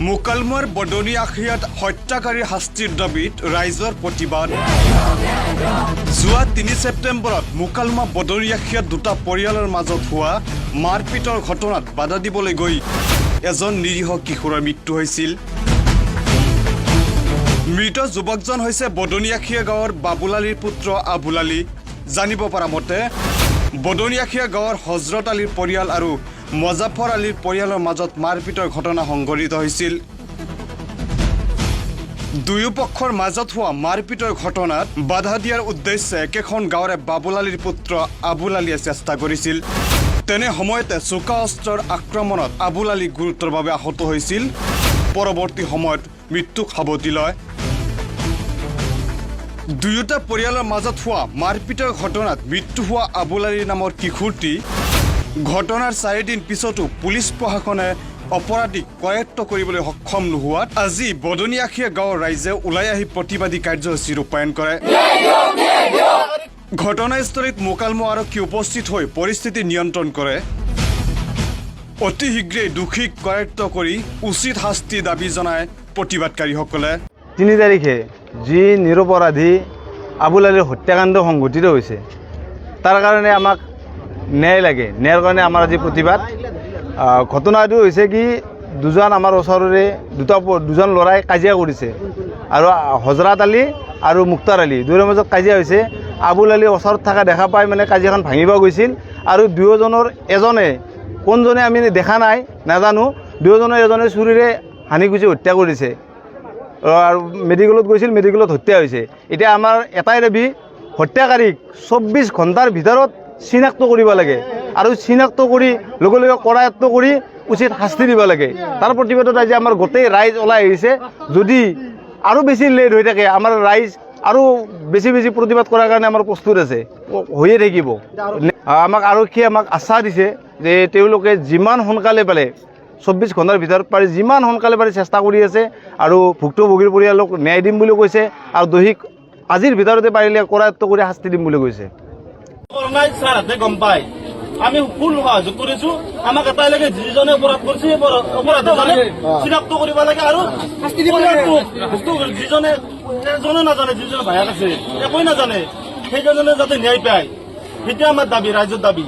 মুকালমুৱাৰ বদনি আখিয়াত হত্যাকাৰী শাস্তিৰ দাবীত ৰাইজৰ প্ৰতিবাদ। যোৱা ৩ ছেপ্টেম্বৰত মুকালমুৱা বদনি আখিয়াত দুটা পৰিয়ালৰ মাজত হোৱা মাৰপিটৰ ঘটনাত বাধা দিবলৈ গৈ এজন নিৰীহ কিশোৰৰ মৃত্যু হৈছিল। মৃত যুৱকজন হৈছে বদনিয়াখিয়া গাঁৱৰ বাবুল আলীৰ পুত্ৰ আবুল আলী। জানিব পৰা মতে বদনিয়াখিয়া গাঁৱৰ হজৰত আলীৰ পৰিয়াল আৰু মজাফৰ আলীৰ পৰিয়ালৰ মাজত মাৰপিটৰ ঘটনা সংঘটিত হৈছিল। দুয়ো পক্ষৰ মাজত হোৱা মাৰপিটৰ ঘটনাত বাধা দিয়াৰ উদ্দেশ্যে একেখন গাঁৱৰে বাবুল আলীৰ পুত্ৰ আবুল আলীয়ে চেষ্টা কৰিছিল। তেনে সময়তে চোকা অস্ত্ৰৰ আক্ৰমণত আবুল আলী গুৰুতৰভাৱে আহত হৈছিল। পৰৱৰ্তী সময়ত মৃত্যুক সাৱটি লয়। দুয়োটা পৰিয়ালৰ মাজত হোৱা মাৰপিটৰ ঘটনাত মৃত্যু হোৱা আবুল আলীৰ নামৰ কিশোৰটি ঘটনাৰ 4 দিন পিছতো পুলিচ প্ৰশাসনে অপৰাধীক কৰায়ত্ব কৰিবলৈ সক্ষম নোহোৱাত আজি বদনিয়াখিয়া গাঁৱৰ ৰাইজে ওলাই আহি প্ৰতিবাদী কাৰ্যসূচী ৰূপায়ণ কৰে। ঘটনাস্থলীত মুকালমুৱা আৰক্ষী উপস্থিত হৈ পৰিস্থিতি নিয়ন্ত্ৰণ কৰে। অতি শীঘ্ৰেই দোষীক কৰায়ত্ব কৰি উচিত শাস্তি দাবী জনায় প্ৰতিবাদকাৰীসকলে। 3 তাৰিখে যি নিৰপৰাধী আবুল আলীৰ হত্যাকাণ্ড সংঘটিত হৈছে তাৰ কাৰণে আমাক ন্যায় লাগে। ন্যায়ৰ কাৰণে আমাৰ আজি প্ৰতিবাদ। ঘটনাটো হৈছে কি, দুজন আমাৰ ওচৰৰে দুজন ল'ৰাই কাজিয়া কৰিছে আৰু হজৰত আলী আৰু মুক্তাৰ আলী দুয়োৰে মাজত কাজিয়া হৈছে। আবুল আলী ওচৰত থকা দেখা পাই মানে কাজিয়াখন ভাঙিব গৈছিল আৰু দুয়োজনৰ এজনে কোনজনে আমি দেখা নাই নাজানো, দুয়োজনে এজনে চুৰিৰে হানি গুচি হত্যা কৰিছে আৰু মেডিকেলত গৈছিল, মেডিকেলত হত্যা হৈছে। এতিয়া আমাৰ এটাই দাবী, হত্যাকাৰীক 24 ঘণ্টাৰ ভিতৰত চিনাক্ত কৰিব লাগে আৰু চিনাক্ত কৰি লগে লগে কৰায়ত্ব কৰি উচিত শাস্তি দিব লাগে। তাৰ প্ৰতিবাদত আজি আমাৰ গোটেই ৰাইজ ওলাই আহিছে। যদি আৰু বেছি লেট হৈ থাকে আমাৰ ৰাইজ আৰু বেছি প্ৰতিবাদ কৰাৰ কাৰণে আমাৰ প্ৰস্তুত আছে, হৈয়ে থাকিব। আমাক আৰক্ষীয়ে আমাক আশ্বাস দিছে যে তেওঁলোকে যিমান সোনকালে পালে 24 ঘণ্টাৰ ভিতৰত পাৰি যিমান সোনকালে পাৰি চেষ্টা কৰি আছে আৰু ভুক্তভোগীৰ পৰিয়ালক ন্যায় দিম বুলি কৈছে আৰু দোষীক আজিৰ ভিতৰতে পাৰিলে কৰায়ত্ব কৰি শাস্তি দিম বুলি কৈছে। গম পাই আমি ফুল সহযোগ কৰিছো। আমাক এটাই লাগে, যিজনে অপৰাধ কৰিছে অপৰাধীজনে চিনাক্ত কৰিব লাগে আৰু শাস্তি দিব লাগে। যিজনে এজনে নাজানে, যিজনে ভায়াক আছে একোৱে নাজানে, সেইজনে যাতে ন্যায় পায়, সেইটোৱে আমাৰ দাবী, ৰাইজৰ দাবী।